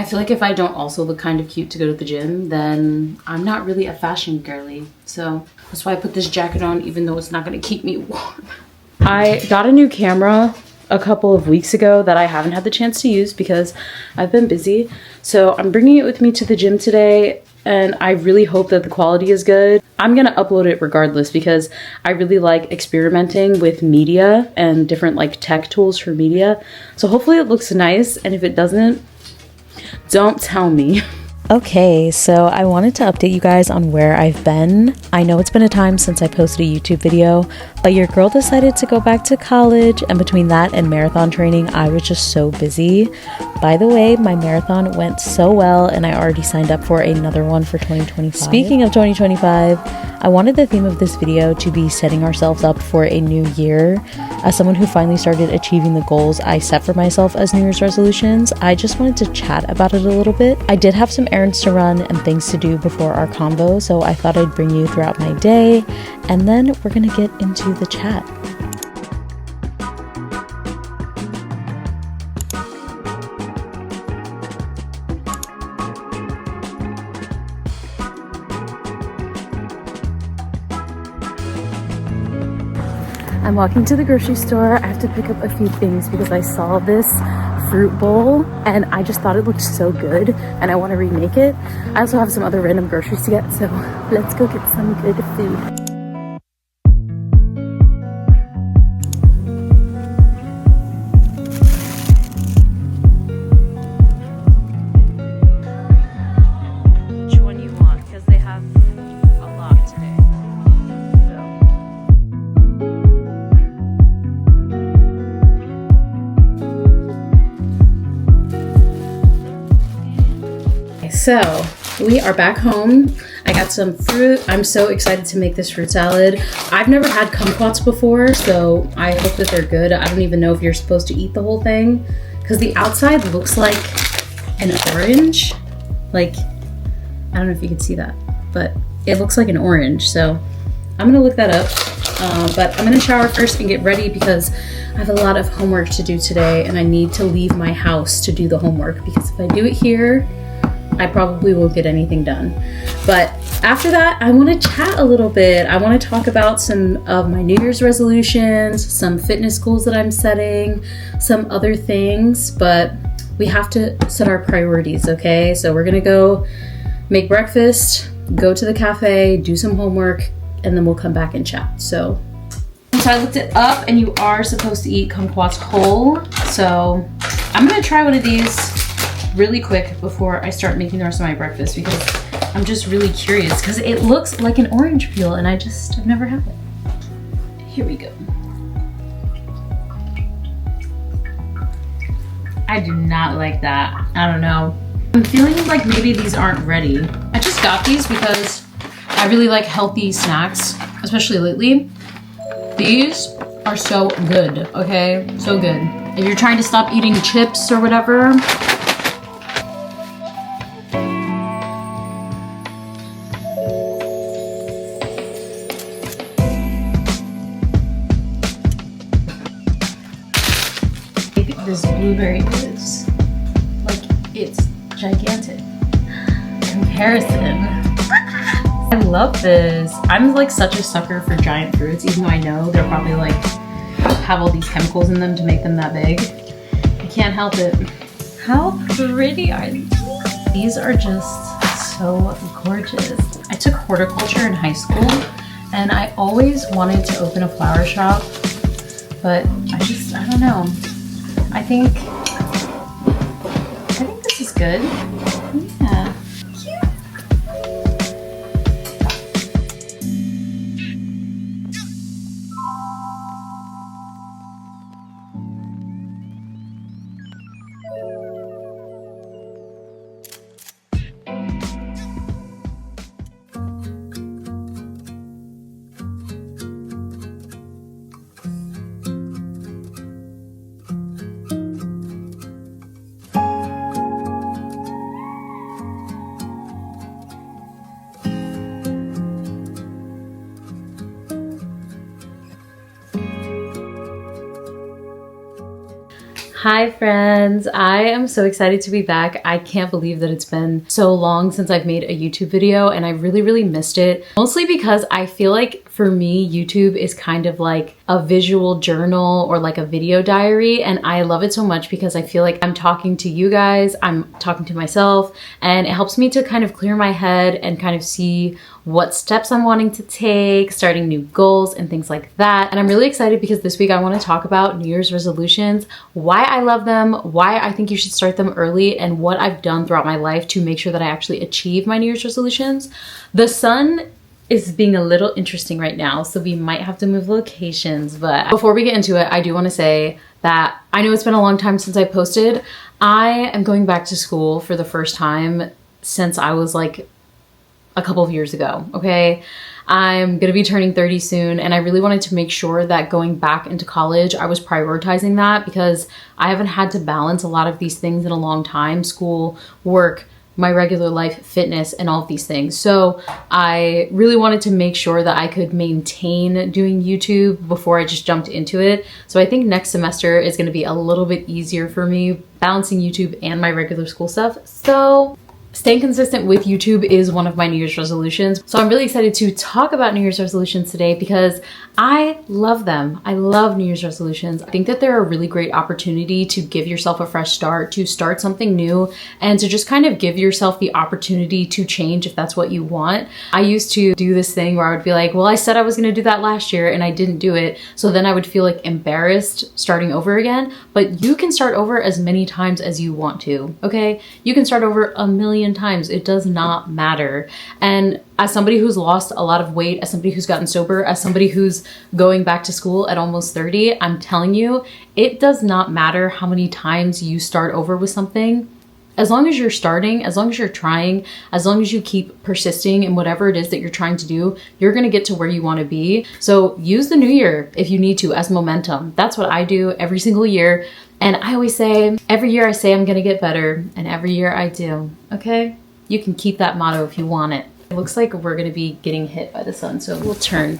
I feel like if I don't also look kind of cute to go to the gym, then I'm not really a fashion girly. So that's why I put this jacket on, even though it's not gonna keep me warm. I got a new camera a couple of weeks ago that I haven't had the chance to use because I've been busy. So I'm bringing it with me to the gym today, and I really hope that the quality is good. I'm gonna upload it regardless because I really like experimenting with media and different like tech tools for media. So hopefully it looks nice, and if it doesn't, don't tell me. Okay, so I wanted to update you guys on where I've been. I know it's been a time since I posted a YouTube video, but your girl decided to go back to college, and between that and marathon training, I was just so busy. By the way, my marathon went so well, and I already signed up for another one for 2025. Speaking of 2025, I wanted the theme of this video to be setting ourselves up for a new year. As someone who finally started achieving the goals I set for myself as New Year's resolutions, I just wanted to chat about it a little bit. I did have some errands to run and things to do before our convo, so I thought I'd bring you throughout my day, and then we're gonna get into the chat. I'm walking to the grocery store. I have to pick up a few things because I saw this fruit bowl and I just thought it looked so good and I want to remake it. I also have some other random groceries to get, so let's go get some good food. Which one you want? Because they have a lot today. So we are back home. I got some fruit. I'm so excited to make this fruit salad. I've never had kumquats before, so I hope that they're good. I don't even know if you're supposed to eat the whole thing because the outside looks like an orange. Like, I don't know if you can see that, but it looks like an orange. So I'm gonna look that up, but I'm gonna shower first and get ready because I have a lot of homework to do today and I need to leave my house to do the homework because if I do it here, I probably won't get anything done. But after that, I want to chat a little bit. I want to talk about some of my New Year's resolutions, some fitness goals that I'm setting, some other things, but we have to set our priorities, okay? So we're gonna go make breakfast, go to the cafe, do some homework, and then we'll come back and chat. So I looked it up and you are supposed to eat kumquats whole. So I'm gonna try one of these really quick before I start making the rest of my breakfast because I'm just really curious because it looks like an orange peel and I've never had it. Here we go. I do not like that. I don't know. I'm feeling like maybe these aren't ready. I just got these because I really like healthy snacks, especially lately. These are so good, okay? So good. If you're trying to stop eating chips or whatever, this blueberry is like, it's gigantic. Comparison. I love this. I'm like such a sucker for giant fruits, even though I know they're probably like have all these chemicals in them to make them that big. I can't help it. How pretty are these? These are just so gorgeous. I took horticulture in high school and I always wanted to open a flower shop, but I don't know. I think this is good. Yeah. Cute. Hi friends, I am so excited to be back. I can't believe that it's been so long since I've made a YouTube video and I really missed it. Mostly because I feel like for me, YouTube is kind of like a visual journal or like a video diary, and I love it so much because I feel like I'm talking to you guys, I'm talking to myself, and it helps me to kind of clear my head and kind of see what steps I'm wanting to take, starting new goals and things like that. And I'm really excited because this week I want to talk about New Year's resolutions, why I love them, why I think you should start them early, and what I've done throughout my life to make sure that I actually achieve my New Year's resolutions. The sun is being a little interesting right now, so we might have to move locations. But before we get into it, I do want to say that I know it's been a long time since I posted. I am going back to school for the first time since I was like a couple of years ago, okay? I'm gonna be turning 30 soon, and I really wanted to make sure that going back into college, I was prioritizing that because I haven't had to balance a lot of these things in a long time: school, work, my regular life, fitness, and all of these things. So I really wanted to make sure that I could maintain doing YouTube before I just jumped into it. So I think next semester is gonna be a little bit easier for me balancing YouTube and my regular school stuff. So staying consistent with YouTube is one of my New Year's resolutions. So I'm really excited to talk about New Year's resolutions today because I love them. I love New Year's resolutions. I think that they're a really great opportunity to give yourself a fresh start, to start something new, and to just kind of give yourself the opportunity to change if that's what you want. I used to do this thing where I would be like, well, I said I was gonna do that last year and I didn't do it. So then I would feel like embarrassed starting over again. But you can start over as many times as you want to, okay? You can start over a million times. It does not matter. And as somebody who's lost a lot of weight, as somebody who's gotten sober, as somebody who's going back to school at almost 30, I'm telling you, it does not matter how many times you start over with something. As long as you're starting, as long as you're trying, as long as you keep persisting in whatever it is that you're trying to do, you're gonna get to where you wanna be. So use the new year if you need to as momentum. That's what I do every single year. And I always say, every year I say I'm gonna get better, and every year I do, okay? You can keep that motto if you want it. It looks like we're gonna be getting hit by the sun, so we'll turn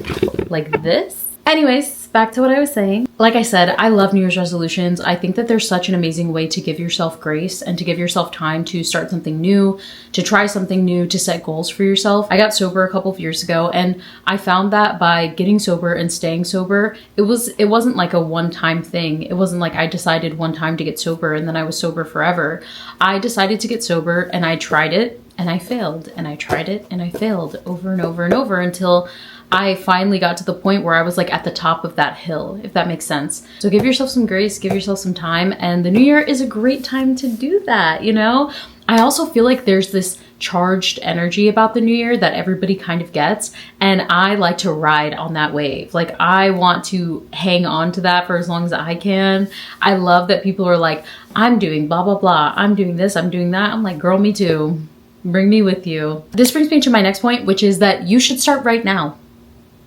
like this. Anyways, back to what I was saying. Like I said, I love New Year's resolutions. I think that they're such an amazing way to give yourself grace and to give yourself time to start something new, to try something new, to set goals for yourself. I got sober a couple of years ago, and I found that by getting sober and staying sober, it wasn't like a one-time thing. It wasn't like I decided one time to get sober and then I was sober forever. I decided to get sober and I tried it and I failed, and I tried it and I failed over and over and over until I finally got to the point where I was like at the top of that hill, if that makes sense. So give yourself some grace, give yourself some time, and the new year is a great time to do that, you know? I also feel like there's this charged energy about the new year that everybody kind of gets, and I like to ride on that wave. Like, I want to hang on to that for as long as I can. I love that people are like, I'm doing blah, blah, blah. I'm doing this, I'm doing that. I'm like, girl, me too. Bring me with you. This brings me to my next point, which is that you should start right now.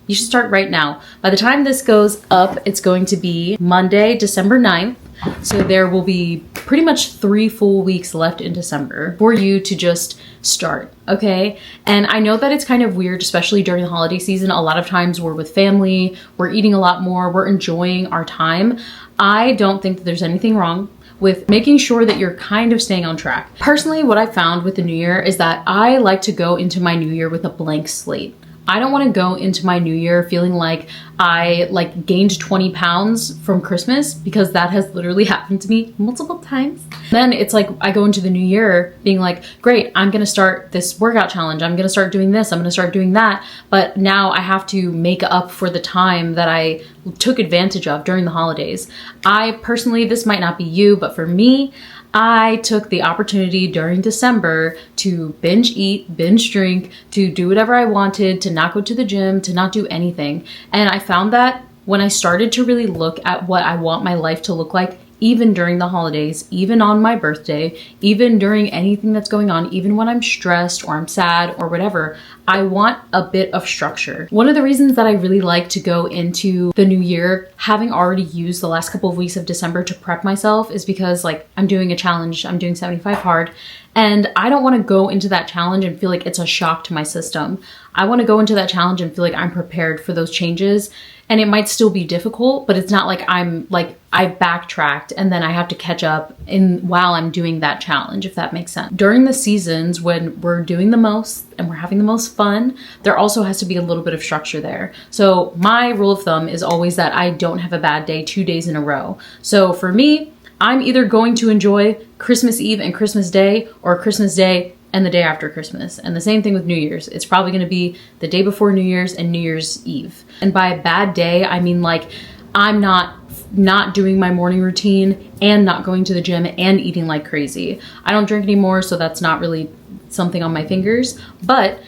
You should start right now. By the time this goes up, it's going to be Monday, December 9th. So there will be pretty much 3 full weeks left in December for you to just start, okay? And I know that it's kind of weird, especially during the holiday season. A lot of times we're with family, we're eating a lot more, we're enjoying our time. I don't think that there's anything wrong with making sure that you're kind of staying on track. Personally, what I found with the new year is that I like to go into my new year with a blank slate. I don't want to go into my new year feeling like I gained 20 pounds from Christmas, because that has literally happened to me multiple times. Then it's like I go into the new year being like, great, I'm going to start this workout challenge. I'm going to start doing this. I'm going to start doing that. But now I have to make up for the time that I took advantage of during the holidays. I personally, this might not be you, but for me, I took the opportunity during December to binge eat, binge drink, to do whatever I wanted, to not go to the gym, to not do anything. And I found that when I started to really look at what I want my life to look like, even during the holidays, even on my birthday, even during anything that's going on, even when I'm stressed or I'm sad or whatever, I want a bit of structure. One of the reasons that I really like to go into the new year, having already used the last couple of weeks of December to prep myself, is because I'm doing a challenge, I'm doing 75 hard, And I don't want to go into that challenge and feel like it's a shock to my system. I want to go into that challenge and feel like I'm prepared for those changes. And it might still be difficult, but it's not like I've backtracked and then I have to catch up while I'm doing that challenge, if that makes sense. During the seasons when we're doing the most and we're having the most fun, there also has to be a little bit of structure there. So my rule of thumb is always that I don't have a bad day 2 days in a row. So for me, I'm either going to enjoy Christmas Eve and Christmas Day, or Christmas Day and the day after Christmas. And the same thing with New Year's. It's probably going to be the day before New Year's and New Year's Eve. And by a bad day, I mean like I'm not doing my morning routine and not going to the gym and eating like crazy. I don't drink anymore, so that's not really something on my fingers. But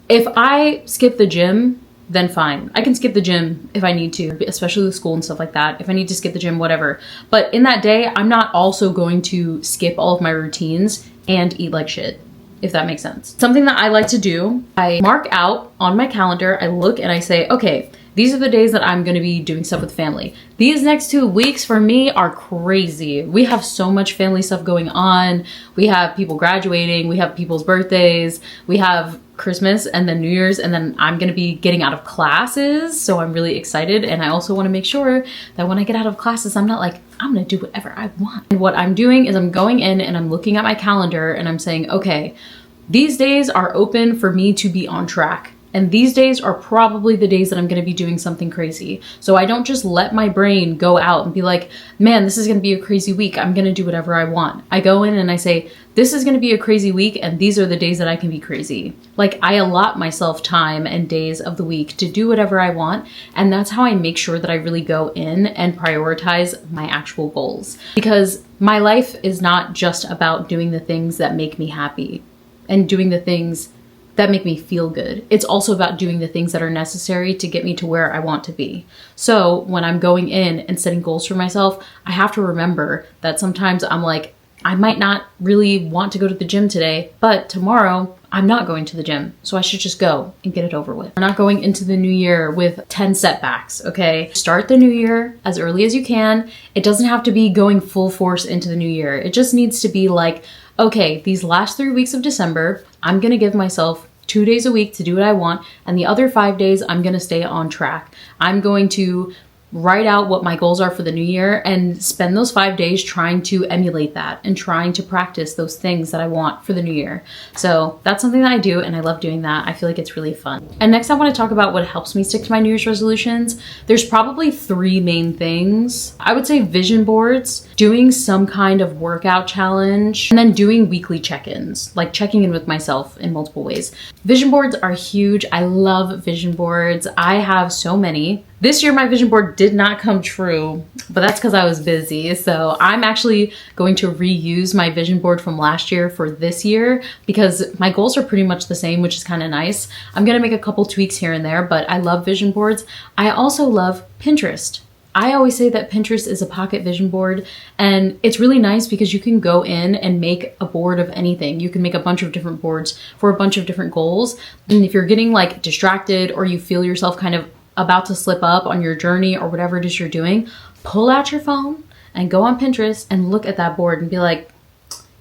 if I skip the gym, then fine. I can skip the gym if I need to, especially with school and stuff like that. If I need to skip the gym, whatever. But in that day, I'm not also going to skip all of my routines and eat like shit, if that makes sense. Something that I like to do, I mark out on my calendar, I look and I say, okay, these are the days that I'm going to be doing stuff with family. These next 2 weeks for me are crazy. We have so much family stuff going on. We have people graduating. We have people's birthdays. We have Christmas and then New Year's, and then I'm going to be getting out of classes. So I'm really excited. And I also want to make sure that when I get out of classes, I'm not like, I'm going to do whatever I want. And what I'm doing is I'm going in and I'm looking at my calendar and I'm saying, okay, these days are open for me to be on track. And these days are probably the days that I'm going to be doing something crazy. So I don't just let my brain go out and be like, man, this is going to be a crazy week. I'm going to do whatever I want. I go in and I say, this is going to be a crazy week. And these are the days that I can be crazy. Like I allot myself time and days of the week to do whatever I want. And that's how I make sure that I really go in and prioritize my actual goals. Because my life is not just about doing the things that make me happy and doing the things that make me feel good. It's also about doing the things that are necessary to get me to where I want to be. So when I'm going in and setting goals for myself, I have to remember that sometimes I'm like, I might not really want to go to the gym today, but tomorrow I'm not going to the gym. So I should just go and get it over with. We're not going into the new year with 10 setbacks, okay? Start the new year as early as you can. It doesn't have to be going full force into the new year. It just needs to be like, okay, these last 3 weeks of December, I'm gonna give myself 2 days a week to do what I want. And the other 5 days, I'm gonna stay on track. I'm going to write out what my goals are for the new year and spend those 5 days trying to emulate that and trying to practice those things that I want for the new year. So that's something that I do and I love doing that. I feel like it's really fun. And next I want to talk about what helps me stick to my New Year's resolutions. There's probably 3 main things. I would say vision boards, doing some kind of workout challenge, and then doing weekly check-ins, like checking in with myself in multiple ways. Vision boards are huge. I love vision boards. I have so many. This year, my vision board did not come true, but that's because I was busy. So I'm actually going to reuse my vision board from last year for this year because my goals are pretty much the same, which is kind of nice. I'm going to make a couple tweaks here and there, but I love vision boards. I also love Pinterest. I always say that Pinterest is a pocket vision board, and it's really nice because you can go in and make a board of anything. You can make a bunch of different boards for a bunch of different goals. And if you're getting like distracted or you feel yourself kind of about to slip up on your journey or whatever it is you're doing, pull out your phone and go on Pinterest and look at that board and be like,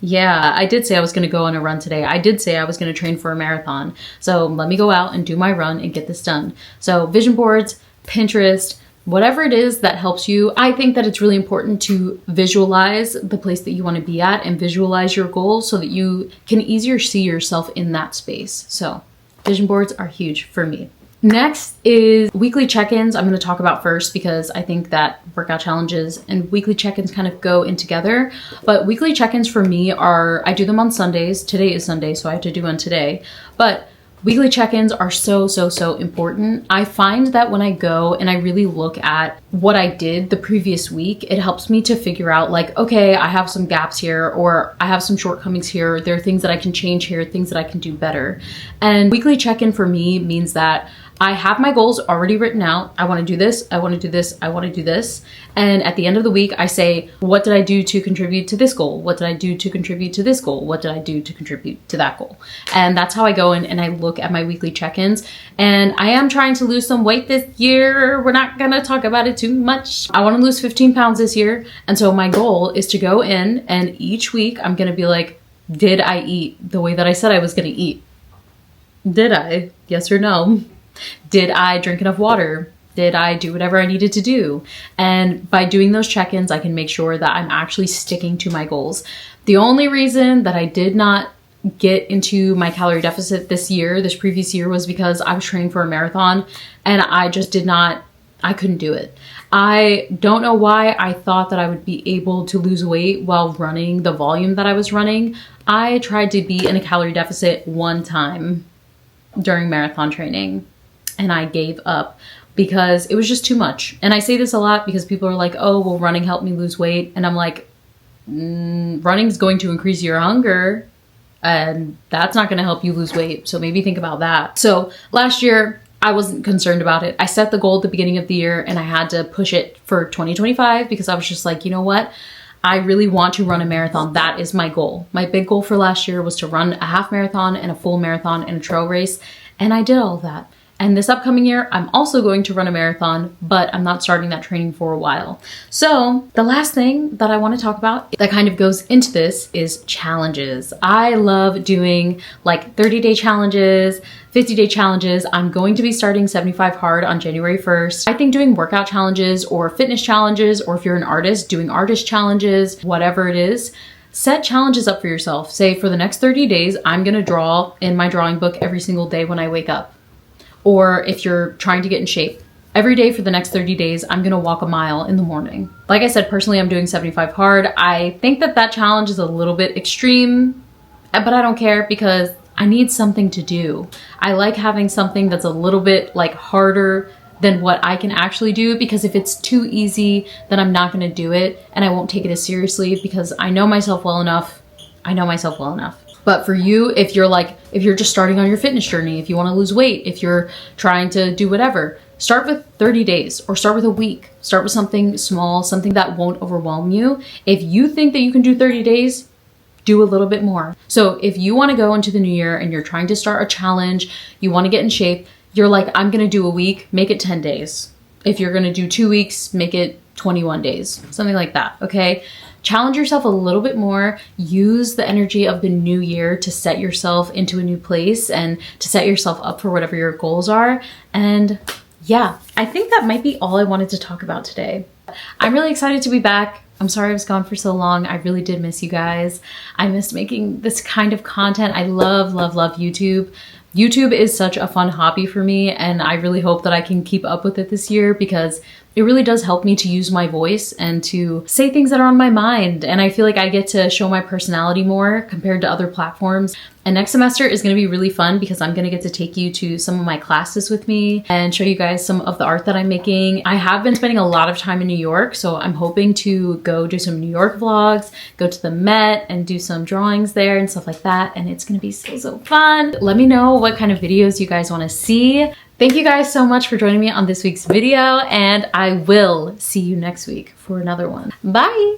yeah, I did say I was going to go on a run today. I did say I was going to train for a marathon. So let me go out and do my run and get this done. So vision boards, Pinterest, whatever it is that helps you. I think that it's really important to visualize the place that you want to be at and visualize your goals so that you can easier see yourself in that space. So vision boards are huge for me. Next is weekly check-ins. I'm going to talk about first because I think that workout challenges and weekly check-ins kind of go in together. But weekly check-ins for me are, I do them on Sundays. Today is Sunday, so I have to do one today. But weekly check-ins are so important. I find that when I go and I really look at what I did the previous week, it helps me to figure out like, okay, I have some gaps here, or I have some shortcomings here. There are things that I can change here, things that I can do better. And weekly check-in for me means that I have my goals already written out. I want to do this. I want to do this. I want to do this. And at the end of the week, I say, what did I do to contribute to this goal? What did I do to contribute to this goal? What did I do to contribute to that goal? And that's how I go in and I look at my weekly check-ins. And I am trying to lose some weight this year. We're not going to talk about it too much. I want to lose 15 pounds this year. And so my goal is to go in and each week I'm going to be like, Did I eat the way that I said I was going to eat? Did I? Yes or no? Did I drink enough water? Did I do whatever I needed to do? And by doing those check-ins, I can make sure that I'm actually sticking to my goals. The only reason that I did not get into my calorie deficit this previous year, was because I was training for a marathon and I couldn't do it. I don't know why I thought that I would be able to lose weight while running the volume that I was running. I tried to be in a calorie deficit one time during marathon training and I gave up because it was just too much. And I say this a lot because people are like, oh, well, running helped me lose weight. And I'm like, running is going to increase your hunger and that's not going to help you lose weight. So maybe think about that. So last year, I wasn't concerned about it. I set the goal at the beginning of the year and I had to push it for 2025 because I was just like, you know what? I really want to run a marathon. That is my goal. My big goal for last year was to run a half marathon and a full marathon and a trail race. And I did all of that. And this upcoming year, I'm also going to run a marathon, but I'm not starting that training for a while. So the last thing that I want to talk about that kind of goes into this is challenges. I love doing like 30-day challenges, 50-day challenges. I'm going to be starting 75 Hard on January 1st. I think doing workout challenges or fitness challenges, or if you're an artist, doing artist challenges, whatever it is, set challenges up for yourself. Say for the next 30 days, I'm going to draw in my drawing book every single day when I wake up. Or if you're trying to get in shape, every day for the next 30 days, I'm gonna walk a mile in the morning. Like I said, personally, I'm doing 75 Hard. I think that challenge is a little bit extreme, but I don't care because I need something to do. I like having something that's a little bit like harder than what I can actually do, because if it's too easy, then I'm not gonna do it and I won't take it as seriously because I know myself well enough. But for you, if you're just starting on your fitness journey, if you want to lose weight, if you're trying to do whatever, start with 30 days or start with a week. Start with something small, something that won't overwhelm you. If you think that you can do 30 days, do a little bit more. So if you want to go into the new year and you're trying to start a challenge, you want to get in shape, you're like, I'm going to do a week, make it 10 days. If you're going to do 2 weeks, make it 21 days, something like that. Okay. Challenge yourself a little bit more. Use the energy of the new year to set yourself into a new place and to set yourself up for whatever your goals are. And yeah, I think that might be all I wanted to talk about today. I'm really excited to be back. I'm sorry I was gone for so long. I really did miss you guys. I missed making this kind of content. I love YouTube. YouTube is such a fun hobby for me, and I really hope that I can keep up with it this year because it really does help me to use my voice and to say things that are on my mind. And I feel like I get to show my personality more compared to other platforms. And next semester is going to be really fun because I'm going to get to take you to some of my classes with me and show you guys some of the art that I'm making. I have been spending a lot of time in New York, so I'm hoping to go do some New York vlogs, go to the Met and do some drawings there and stuff like that. And it's going to be so fun. Let me know what kind of videos you guys want to see. Thank you guys so much for joining me on this week's video, and I will see you next week for another one. Bye!